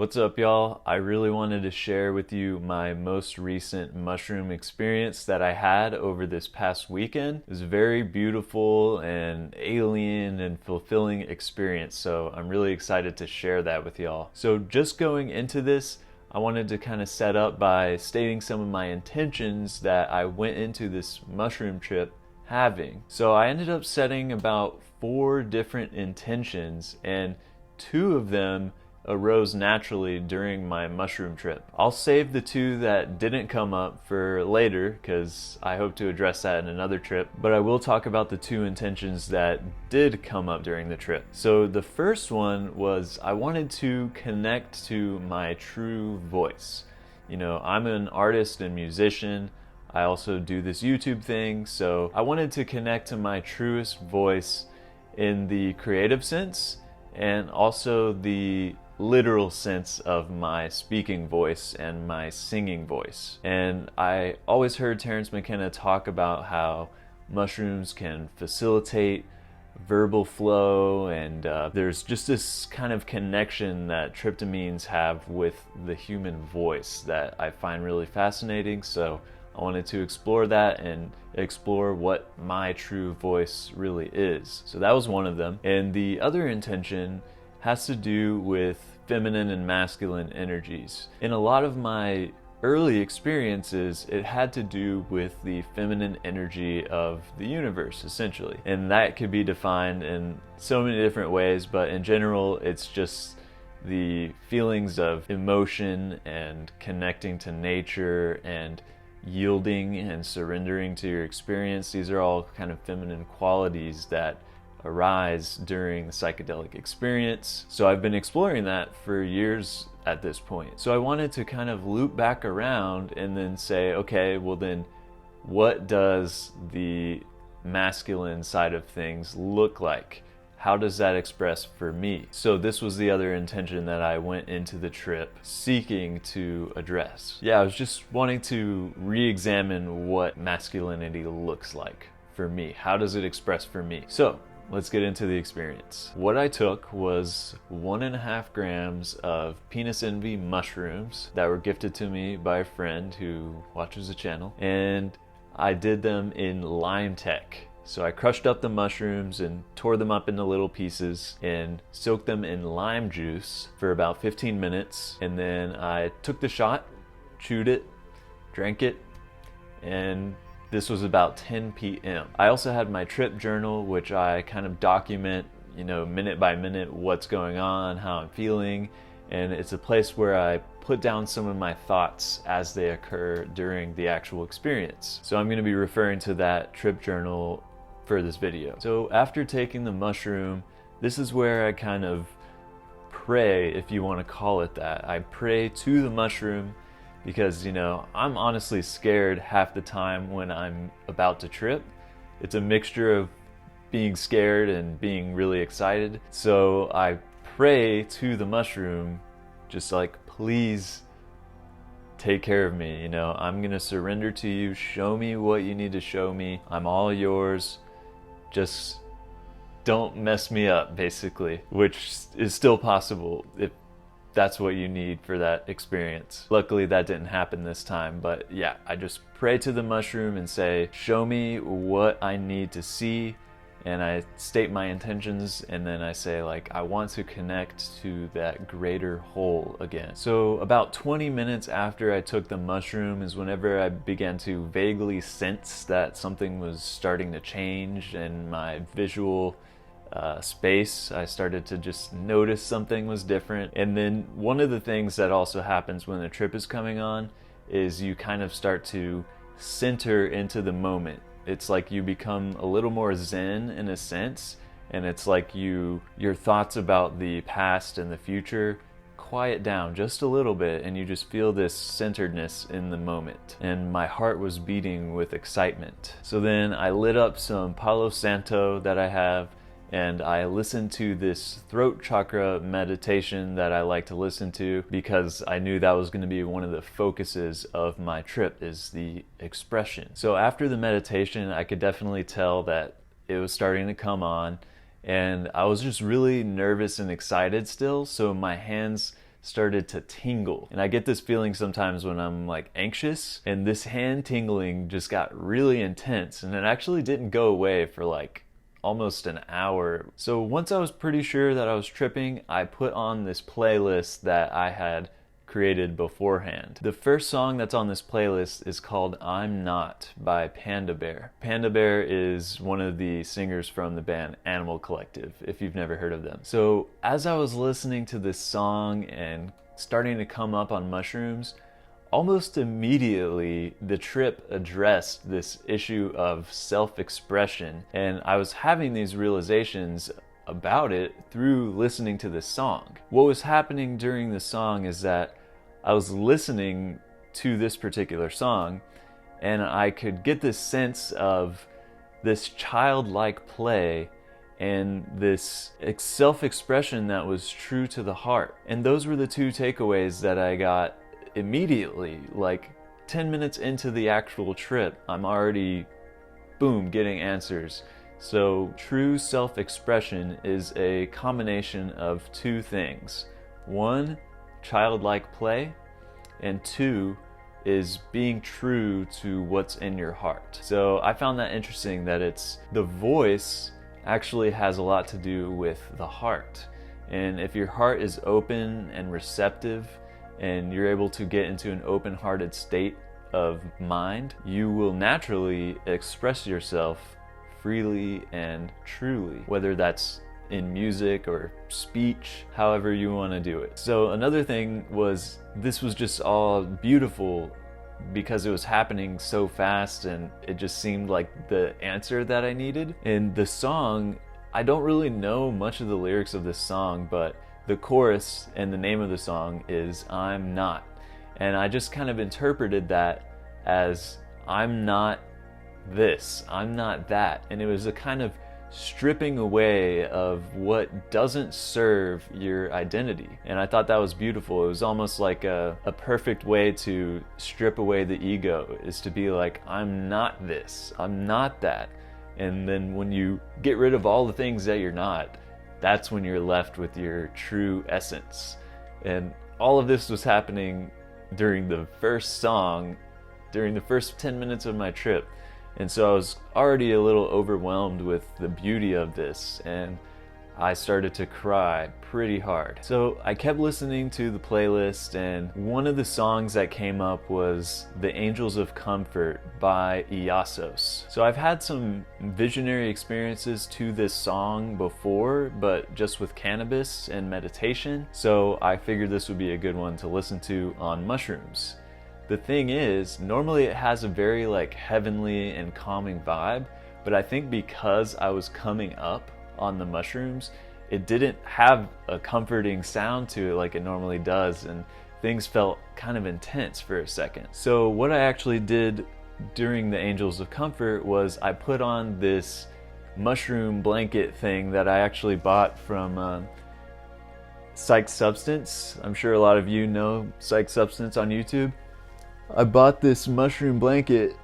What's up, y'all? I really wanted to share with you my most recent mushroom experience that I had over this past weekend. It was a very beautiful and alien and fulfilling experience, so I'm really excited to share that with y'all. So just going into this, I wanted to kind of set up by stating some of my intentions that I went into this mushroom trip having. So I ended up setting about 4 different intentions, and 2 of them arose naturally during my mushroom trip. I'll save the 2 that didn't come up for later because I hope to address that in another trip, but I will talk about the 2 intentions that did come up during the trip. So the first one was I wanted to connect to my true voice. You know, I'm an artist and musician. I also do this YouTube thing, so I wanted to connect to my truest voice in the creative sense and also the literal sense of my speaking voice and my singing voice. And I always heard Terence McKenna talk about how mushrooms can facilitate verbal flow, and there's just this kind of connection that tryptamines have with the human voice that I find really fascinating. So I wanted to explore that and explore what my true voice really is. So that was one of them. And the other intention has to do with feminine and masculine energies. In a lot of my early experiences, it had to do with the feminine energy of the universe, essentially. And that could be defined in so many different ways, but in general, it's just the feelings of emotion and connecting to nature and yielding and surrendering to your experience. These are all kind of feminine qualities that arise during the psychedelic experience. So I've been exploring that for years at this point. So I wanted to kind of loop back around and then say, okay, well then what does the masculine side of things look like? How does that express for me? So this was the other intention that I went into the trip seeking to address. Yeah, I was just wanting to re-examine what masculinity looks like for me. How does it express for me? So let's get into the experience. What I took was 1.5 grams of penis envy mushrooms that were gifted to me by a friend who watches the channel, and I did them in Lime Tek. So I crushed up the mushrooms and tore them up into little pieces and soaked them in lime juice for about 15 minutes. And then I took the shot, chewed it, drank it, and this was about 10 p.m. I also had my trip journal, which I kind of document, minute by minute what's going on, how I'm feeling. And it's a place where I put down some of my thoughts as they occur during the actual experience. So I'm going to be referring to that trip journal for this video. So after taking the mushroom, this is where I kind of pray, if you want to call it that. I pray to the mushroom because, I'm honestly scared half the time when I'm about to trip. It's a mixture of being scared and being really excited. So I pray to the mushroom, just like, please take care of me. I'm gonna surrender to you. Show me what you need to show me. I'm all yours. Just don't mess me up, basically, which is still possible if that's what you need for that experience. Luckily, that didn't happen this time, but yeah, I just pray to the mushroom and say, show me what I need to see, and I state my intentions, and then I say, I want to connect to that greater whole again. So about 20 minutes after I took the mushroom is whenever I began to vaguely sense that something was starting to change in my visual space. I started to just notice something was different. And then one of the things that also happens when the trip is coming on is you kind of start to center into the moment. It's like you become a little more zen in a sense, and it's like your thoughts about the past and the future quiet down just a little bit, and you just feel this centeredness in the moment. And my heart was beating with excitement. So then I lit up some Palo Santo that I have, and I listened to this throat chakra meditation that I like to listen to because I knew that was going to be one of the focuses of my trip, is the expression. So after the meditation, I could definitely tell that it was starting to come on, and I was just really nervous and excited still, so my hands started to tingle. And I get this feeling sometimes when I'm like anxious, and this hand tingling just got really intense, and it actually didn't go away for like almost an hour. So once I was pretty sure that I was tripping, I put on this playlist that I had created beforehand. The first song that's on this playlist is called I'm Not by Panda Bear. Panda Bear is one of the singers from the band Animal Collective, if you've never heard of them. So as I was listening to this song and starting to come up on mushrooms, almost immediately the trip addressed this issue of self-expression, and I was having these realizations about it through listening to this song. What was happening during the song is that I was listening to this particular song, and I could get this sense of this childlike play and this self-expression that was true to the heart. And those were the two takeaways that I got immediately. Like 10 minutes into the actual trip, I'm already, boom, getting answers. So true self-expression is a combination of two things. One, childlike play, and two is being true to what's in your heart. So I found that interesting, that it's the voice actually has a lot to do with the heart. And if your heart is open and receptive, and you're able to get into an open-hearted state of mind, you will naturally express yourself freely and truly, whether that's in music or speech, however you want to do it. So another thing was, this was just all beautiful because it was happening so fast, and it just seemed like the answer that I needed. And the song, I don't really know much of the lyrics of this song, but the chorus and the name of the song is I'm Not. And I just kind of interpreted that as I'm not this, I'm not that. And it was a kind of stripping away of what doesn't serve your identity. And I thought that was beautiful. It was almost like a perfect way to strip away the ego, is to be like, I'm not this, I'm not that. And then when you get rid of all the things that you're not, that's when you're left with your true essence. And all of this was happening during the first song, during the first 10 minutes of my trip. And so I was already a little overwhelmed with the beauty of this, and I started to cry pretty hard. So I kept listening to the playlist, and one of the songs that came up was The Angels of Comfort by Iyasos. So I've had some visionary experiences to this song before, but just with cannabis and meditation. So I figured this would be a good one to listen to on mushrooms. The thing is, normally it has a very like heavenly and calming vibe, but I think because I was coming up on the mushrooms, it didn't have a comforting sound to it like it normally does, and things felt kind of intense for a second. So what I actually did during the Angels of Comfort was I put on this mushroom blanket thing that I actually bought from Psych Substance. I'm sure a lot of you know Psych Substance on YouTube. I bought this mushroom blanket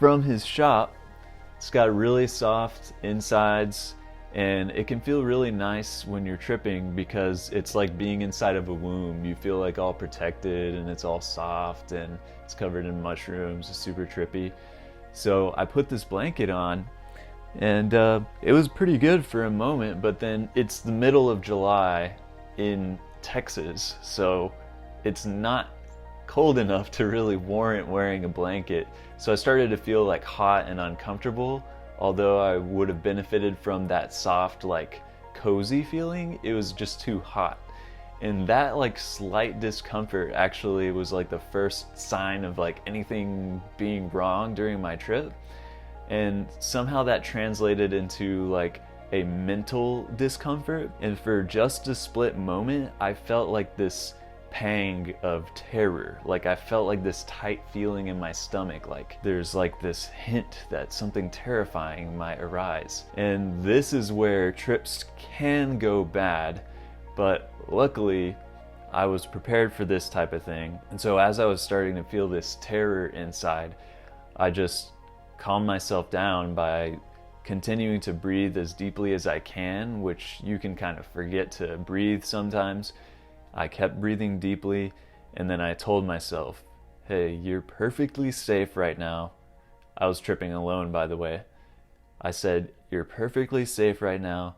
from his shop. It's got really soft insides, and it can feel really nice when you're tripping because it's like being inside of a womb. You feel like all protected, and it's all soft, and it's covered in mushrooms. It's super trippy. So I put this blanket on, and it was pretty good for a moment, but then it's the middle of July in Texas, so it's not cold enough to really warrant wearing a blanket. So I started to feel like hot and uncomfortable. Although I would have benefited from that soft, like cozy feeling, it was just too hot. And that like slight discomfort actually was like the first sign of like anything being wrong during my trip. And somehow that translated into like a mental discomfort. And for just a split moment, I felt like this pang of terror. Like I felt like this tight feeling in my stomach, like there's like this hint that something terrifying might arise. And this is where trips can go bad, but luckily I was prepared for this type of thing. And so as I was starting to feel this terror inside, I just calmed myself down by continuing to breathe as deeply as I can, which you can kind of forget to breathe sometimes. I kept breathing deeply, and then I told myself, hey, you're perfectly safe right now. I was tripping alone, by the way. I said, you're perfectly safe right now.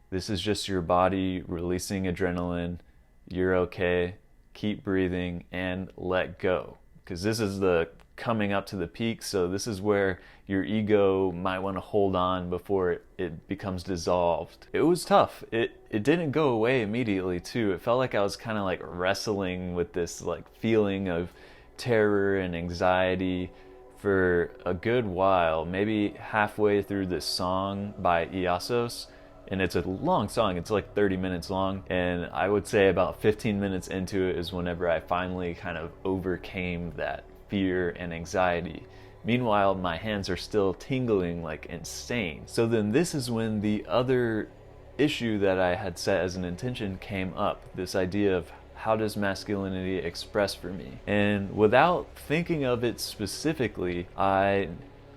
This is just your body releasing adrenaline. You're okay. Keep breathing and let go. Because this is the coming up to the peak, so this is where your ego might want to hold on before it becomes dissolved. It was tough. It didn't go away immediately too. It felt like I was kind of like wrestling with this like feeling of terror and anxiety for a good while, maybe halfway through this song by Iasos. And it's a long song, it's like 30 minutes long, and I would say about 15 minutes into it is whenever I finally kind of overcame that fear and anxiety. Meanwhile, my hands are still tingling like insane. So then this is when the other issue that I had set as an intention came up, this idea of how does masculinity express for me? And without thinking of it specifically, I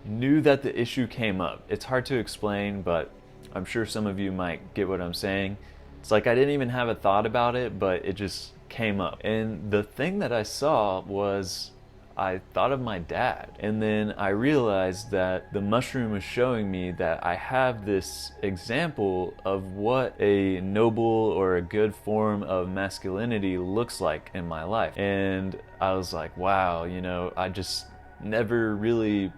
knew that the issue came up. It's hard to explain, but I'm sure some of you might get what I'm saying. It's like I didn't even have a thought about it, but it just came up. And the thing that I saw was I thought of my dad. And then I realized that the mushroom was showing me that I have this example of what a noble or a good form of masculinity looks like in my life. And I was like, wow, I just never really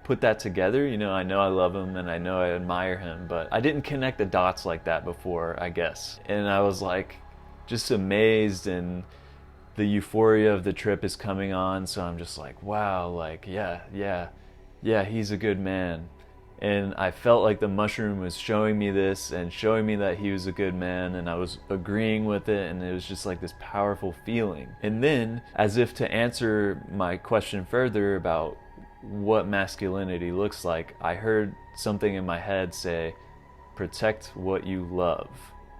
put that together. I know I love him and I know I admire him, but I didn't connect the dots like that before, I guess. And I was like just amazed, and the euphoria of the trip is coming on, so I'm just like, wow, like yeah, he's a good man. And I felt like the mushroom was showing me this and showing me that he was a good man, and I was agreeing with it, and it was just like this powerful feeling. And then, as if to answer my question further about what masculinity looks like, I heard something in my head say, protect what you love,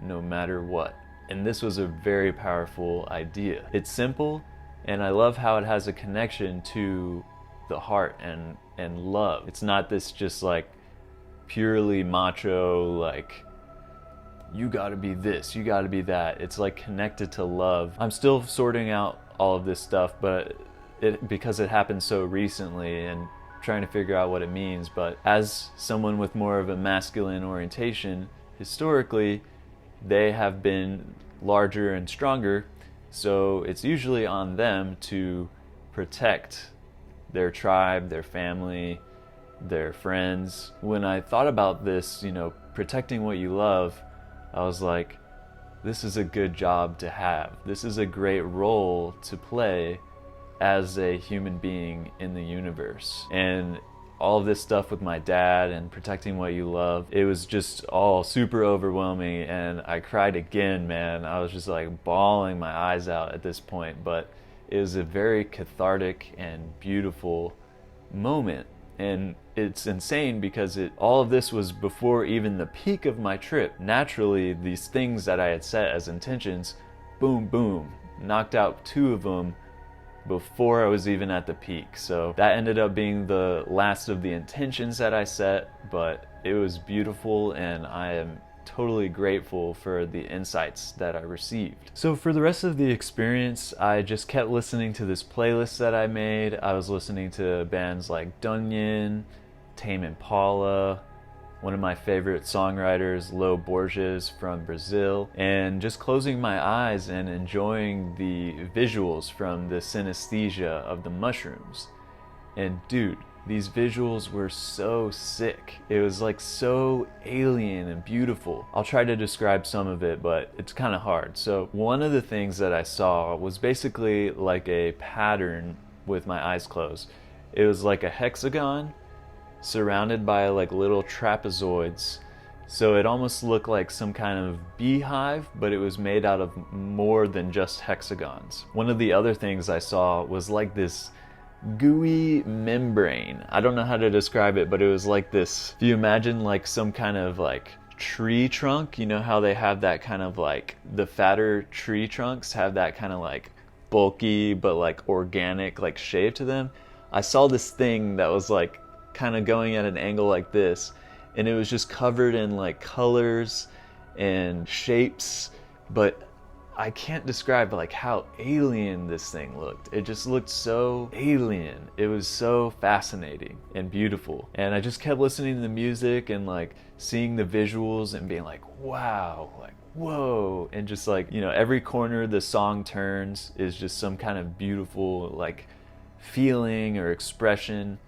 no matter what. And this was a very powerful idea. It's simple, and I love how it has a connection to the heart and love. It's not this just like purely macho, like you gotta be this, you gotta be that. It's like connected to love. I'm still sorting out all of this stuff, but because it happened so recently and trying to figure out what it means. But as someone with more of a masculine orientation, historically, they have been larger and stronger, so it's usually on them to protect their tribe, their family, their friends. When I thought about this, protecting what you love, I was like, this is a good job to have. This is a great role to play as a human being in the universe. And all of this stuff with my dad and protecting what you love, it was just all super overwhelming, and I cried again, man. I was just like bawling my eyes out at this point, but it was a very cathartic and beautiful moment. And it's insane because all of this was before even the peak of my trip. Naturally, these things that I had set as intentions, boom, boom, knocked out 2 of them before I was even at the peak. So that ended up being the last of the intentions that I set, but it was beautiful, and I am totally grateful for the insights that I received. So for the rest of the experience, I just kept listening to this playlist that I made. I was listening to bands like Dunyan, Tame Impala, one of my favorite songwriters, Lo Borges from Brazil, and just closing my eyes and enjoying the visuals from the synesthesia of the mushrooms. And dude, these visuals were so sick. It was like so alien and beautiful. I'll try to describe some of it, but it's kind of hard. So one of the things that I saw was basically like a pattern with my eyes closed. It was like a hexagon surrounded by like little trapezoids. So it almost looked like some kind of beehive, but it was made out of more than just hexagons. One of the other things I saw was like this gooey membrane. I don't know how to describe it, but it was like this. If you imagine like some kind of like tree trunk, you know how they have that kind of like, the fatter tree trunks have that kind of like bulky but like organic like shape to them. I saw this thing that was like kind of going at an angle like this, and it was just covered in like colors and shapes, but I can't describe like how alien this thing looked. It just looked so alien. It was so fascinating and beautiful. And I just kept listening to the music and like seeing the visuals and being like, wow, like whoa. And just like, you know, every corner the song turns is just some kind of beautiful like feeling or expression.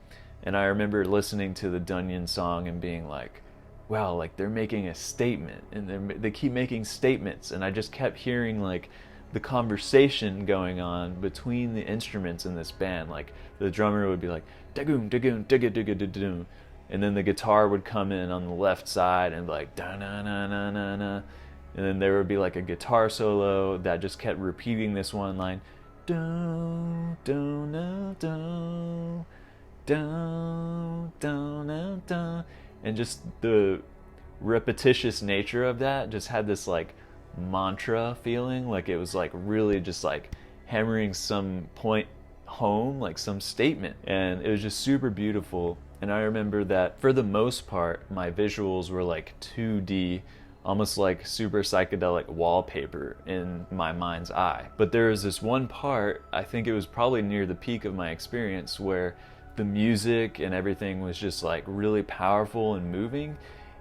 And I remember listening to the Dunyan song and being like, wow, like they're making a statement, and they keep making statements, and I just kept hearing like the conversation going on between the instruments in this band. Like the drummer would be like dagoon dagoon digga digga dagoon, and then the guitar would come in on the left side and be like da na na na na na, and then there would be like a guitar solo that just kept repeating this one line, do do no do do do no do. And just the repetitious nature of that just had this like mantra feeling, like it was like really just like hammering some point home, like some statement. And it was just super beautiful. And I remember that for the most part, my visuals were like 2D, almost like super psychedelic wallpaper in my mind's eye. But there was this one part, I think it was probably near the peak of my experience, where the music and everything was just like really powerful and moving,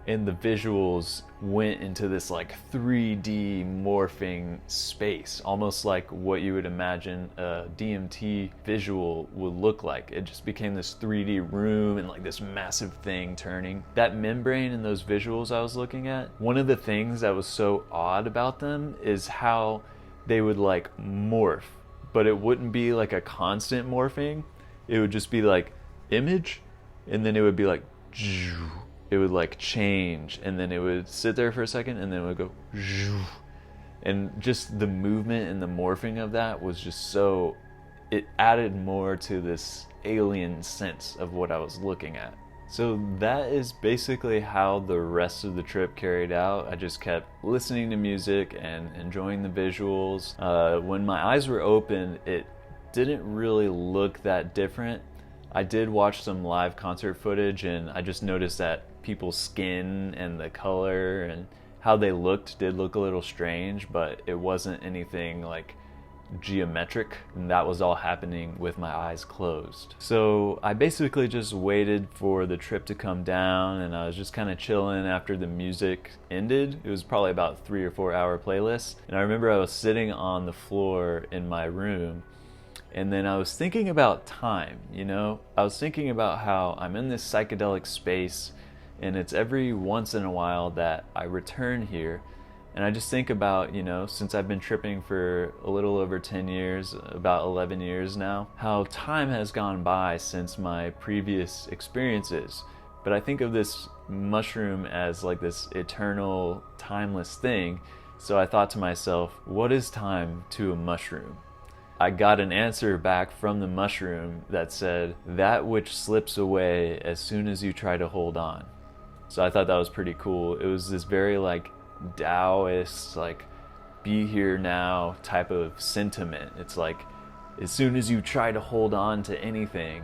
and the visuals went into this like 3D morphing space, almost like what you would imagine a DMT visual would look like. It just became this 3D room and like this massive thing turning. That membrane and those visuals I was looking at, one of the things that was so odd about them is how they would like morph, but it wouldn't be like a constant morphing. It would just be like image, and then it would be like, it would like change, and then it would sit there for a second, and then it would go, and just the movement and the morphing of that was just so, it added more to this alien sense of what I was looking at. So that is basically how the rest of the trip carried out. I just kept listening to music and enjoying the visuals. When my eyes were open, it didn't really look that different. I did watch some live concert footage, and I just noticed that people's skin and the color and how they looked did look a little strange, but it wasn't anything like geometric, and that was all happening with my eyes closed. So I basically just waited for the trip to come down, and I was just kind of chilling after the music ended. It was probably about 3 or 4 hour playlist, and I remember I was sitting on the floor in my room, and then I was thinking about time, you know? I was thinking about how I'm in this psychedelic space, and it's every once in a while that I return here. And I just think about, you know, since I've been tripping for a little over 10 years, about 11 years now, how time has gone by since my previous experiences. But I think of this mushroom as like this eternal, timeless thing. So I thought to myself, what is time to a mushroom? I got an answer back from the mushroom that said, that which slips away as soon as you try to hold on. So I thought that was pretty cool. It was this very like Taoist, like be here now type of sentiment. It's like as soon as you try to hold on to anything,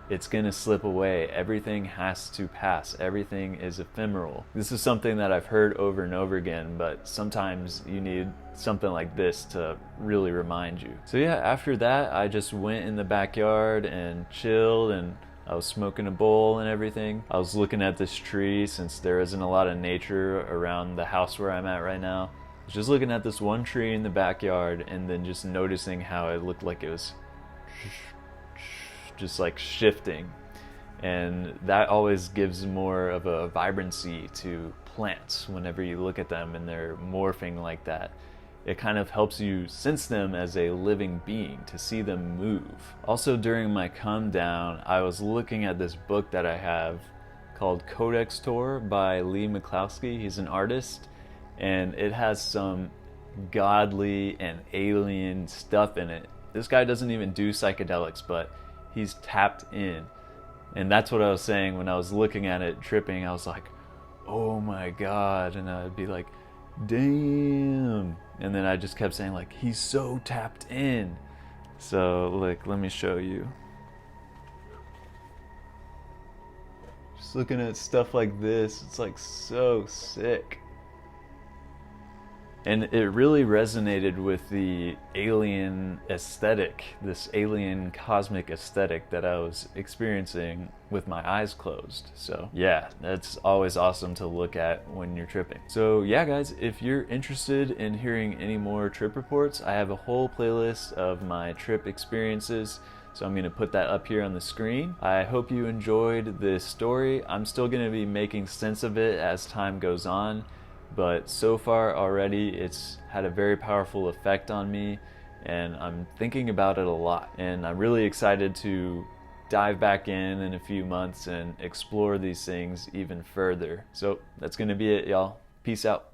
it's gonna slip away. Everything has to pass. Everything is ephemeral. This is something that I've heard over and over again, but sometimes you need something like this to really remind you. So yeah, after that, I just went in the backyard and chilled, and I was smoking a bowl and everything. I was looking at this tree since there isn't a lot of nature around the house where I'm at right now. I was just looking at this one tree in the backyard and then just noticing how it looked like it was just like shifting, and that always gives more of a vibrancy to plants whenever you look at them and they're morphing like that. It kind of helps you sense them as a living being, to see them move. Also during my come down, I was looking at this book that I have called Codex Tour by Lee McCloskey. He's an artist, and it has some godly and alien stuff in it. This guy doesn't even do psychedelics, but he's tapped in. And that's what I was saying when I was looking at it tripping. I was like, oh my God. And I'd be like, damn. And then I just kept saying like, he's so tapped in. So like, let me show you. Just looking at stuff like this, it's like so sick. And it really resonated with the alien aesthetic, this alien cosmic aesthetic that I was experiencing with my eyes closed. So yeah, that's always awesome to look at when you're tripping. So yeah guys, if you're interested in hearing any more trip reports, I have a whole playlist of my trip experiences. So I'm going to put that up here on the screen. I hope you enjoyed this story. I'm still going to be making sense of it as time goes on, but so far already it's had a very powerful effect on me, and I'm thinking about it a lot. And I'm really excited to dive back in a few months and explore these things even further. So that's going to be it, y'all. Peace out.